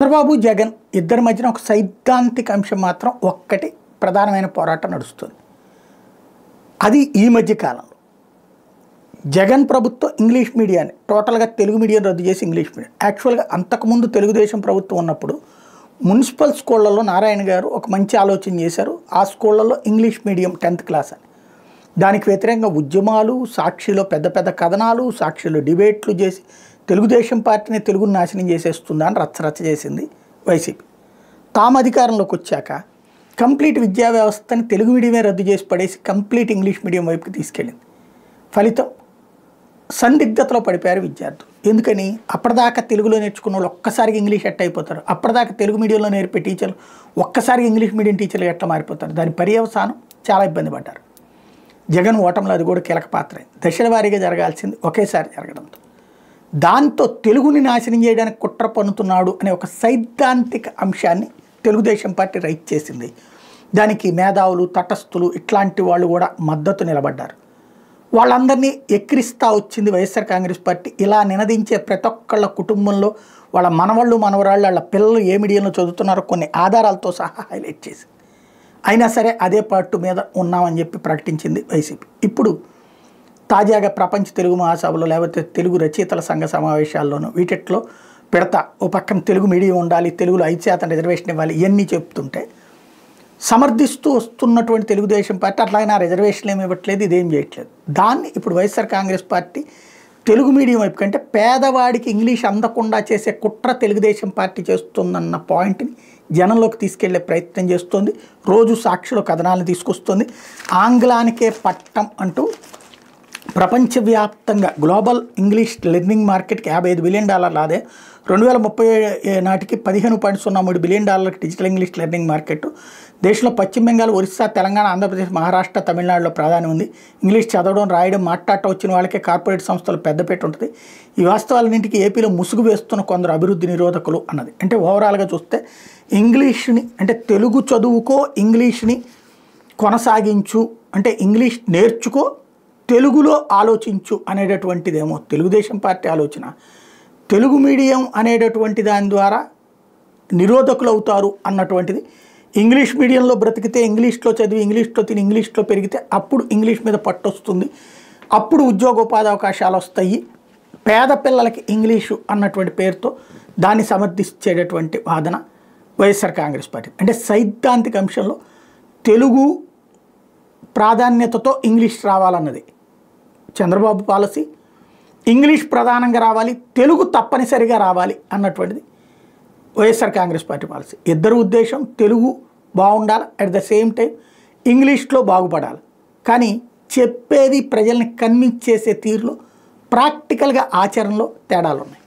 చంద్రబాబు జగన్ ఇద్దరి మధ్యన ఒక సైద్ధాంతిక అంశం మాత్రం ఒక్కటి ప్రధానమైన పోరాటం నడుస్తుంది. అది ఈ మధ్య కాలంలో జగన్ ప్రభుత్వం ఇంగ్లీష్ మీడియాన్ని టోటల్గా తెలుగు మీడియం రద్దు చేసి ఇంగ్లీష్ మీడియం. యాక్చువల్గా అంతకుముందు తెలుగుదేశం ప్రభుత్వం ఉన్నప్పుడు మున్సిపల్ స్కూళ్ళల్లో నారాయణ గారు ఒక మంచి ఆలోచన చేశారు. ఆ స్కూళ్ళల్లో ఇంగ్లీష్ మీడియం 10th క్లాస్ అని. దానికి వ్యతిరేకంగా ఉద్యమాలు, సాక్షిలో పెద్ద పెద్ద కథనాలు, సాక్షిలో డిబేట్లు చేసి తెలుగుదేశం పార్టీని తెలుగుని నాశనం చేసేస్తుందా అని రచ్చరచ్చ చేసింది వైసీపీ. తాము అధికారంలోకి వచ్చాక కంప్లీట్ విద్యా వ్యవస్థని తెలుగు మీడియమే రద్దు చేసి పడేసి కంప్లీట్ ఇంగ్లీష్ మీడియం వైపుకి తీసుకెళ్ళింది. ఫలితం సందిగ్ధతలో పడిపోయారు విద్యార్థులు. ఎందుకని అప్పటిదాకా తెలుగులో నేర్చుకున్న వాళ్ళు ఒక్కసారిగా ఇంగ్లీష్ ఎట్ట అయిపోతారు, అప్పటిదాకా తెలుగు మీడియంలో నేర్పే టీచర్లు ఒక్కసారిగా ఇంగ్లీష్ మీడియం టీచర్లు ఎట్లా మారిపోతారు. దాని పర్యవసానం చాలా ఇబ్బంది పడ్డారు. జగన్ ఓటంలో అది కూడా కీలక పాత్ర అయింది. దశల వారీగా జరగాల్సింది ఒకేసారి జరగడంతో దాంతో తెలుగుని నాశనం చేయడానికి కుట్ర పన్నుతున్నాడు అనే ఒక సైద్ధాంతిక అంశాన్ని తెలుగుదేశం పార్టీ రైట్ చేసింది. దానికి మేధావులు, తటస్థులు ఇట్లాంటి వాళ్ళు కూడా మద్దతు నిలబడ్డారు. వాళ్ళందరినీ ఎక్కిరిస్తూ వచ్చింది వైఎస్ఆర్ కాంగ్రెస్ పార్టీ. ఇలా నినదించే ప్రతి ఒక్కళ్ళ కుటుంబంలో వాళ్ళ మనవాళ్ళు, మనవరాళ్ళు, వాళ్ళ పిల్లలు ఏ మీడియంలో చదువుతున్నారో కొన్ని ఆధారాలతో సహా హైలైట్ చేసి అయినా సరే అదే పట్టు మీద ఉన్నామని చెప్పి ప్రకటించింది వైసీపీ. ఇప్పుడు తాజాగా ప్రపంచ తెలుగు మహాసభలో లేకపోతే తెలుగు రచయితల సంఘ సమావేశాల్లోనూ వీటిట్లో పెడతా ఓ పక్కన తెలుగు మీడియం ఉండాలి, తెలుగులో 5% రిజర్వేషన్ ఇవ్వాలి, ఇవన్నీ చెప్తుంటే సమర్థిస్తూ వస్తున్నటువంటి తెలుగుదేశం పార్టీ అట్లాగే నా రిజర్వేషన్లు ఏమి ఇవ్వట్లేదు, ఇదేం చేయట్లేదు. దాన్ని ఇప్పుడు వైఎస్ఆర్ కాంగ్రెస్ పార్టీ తెలుగు మీడియం వైపు కంటే పేదవాడికి ఇంగ్లీష్ అందకుండా చేసే కుట్ర తెలుగుదేశం పార్టీ చేస్తుందన్న పాయింట్ని జనంలోకి తీసుకెళ్లే ప్రయత్నం చేస్తోంది. రోజు సాక్షిలో కథనాలను తీసుకొస్తుంది. ఆంగ్లానికే పట్టం అంటూ ప్రపంచవ్యాప్తంగా గ్లోబల్ ఇంగ్లీష్ లెర్నింగ్ మార్కెట్కి $55 బిలియన్ ఆదాయం, 2030 నాటికి $15.03 billion digital English learning market. దేశంలో పశ్చిమ బెంగాల్, ఒరిస్సా, తెలంగాణ, ఆంధ్రప్రదేశ్, మహారాష్ట్ర, తమిళనాడులో ప్రాధాన్యం ఉంది. ఇంగ్లీష్ చదవడం, రాయడం, మాట్లాడటం వచ్చిన వాళ్ళకే కార్పొరేట్ సంస్థలు పెద్దపేట ఉంటుంది. ఈ వాస్తవాలన్నింటికి ఏపీలో ముసుగు వేస్తున్న కొందరు అభివృద్ధి నిరోధకులు అన్నది. అంటే ఓవరాల్గా చూస్తే ఇంగ్లీష్ని అంటే తెలుగు చదువుకో, ఇంగ్లీష్ని కొనసాగించు, అంటే ఇంగ్లీష్ నేర్చుకో, తెలుగులో ఆలోచించు అనేటటువంటిదేమో తెలుగుదేశం పార్టీ ఆలోచన. తెలుగు మీడియం అనేటటువంటి దాని ద్వారా నిరోధకులు అవుతారు అన్నటువంటిది. ఇంగ్లీష్ మీడియంలో బ్రతికితే, ఇంగ్లీష్లో చదివి, ఇంగ్లీష్లో తిని, ఇంగ్లీష్లో పెరిగితే అప్పుడు ఇంగ్లీష్ మీద పట్టొస్తుంది, అప్పుడు ఉద్యోగోపాధి అవకాశాలు వస్తాయి. పేద పిల్లలకి ఇంగ్లీషు అన్నటువంటి పేరుతో దాన్ని సమర్థించేటటువంటి వాదన వైఎస్ఆర్ కాంగ్రెస్ పార్టీ. అంటే సైద్ధాంతిక అంశంలో తెలుగు ప్రాధాన్యతతో ఇంగ్లీష్ రావాలన్నది చంద్రబాబు పాలసీ. ఇంగ్లీష్ ప్రధానంగా రావాలి, తెలుగు తప్పనిసరిగా రావాలి అన్నటువంటిది వైఎస్ఆర్ కాంగ్రెస్ పార్టీ పాలసీ. ఇద్దరు ఉద్దేశం తెలుగు బాగుండాలి, అట్ ద సేమ్ టైం ఇంగ్లీష్లో బాగుపడాలి. కానీ చెప్పేది ప్రజల్ని కన్విన్స్ చేసే తీరులో ప్రాక్టికల్గా ఆచరణలో తేడాలు ఉన్నాయి.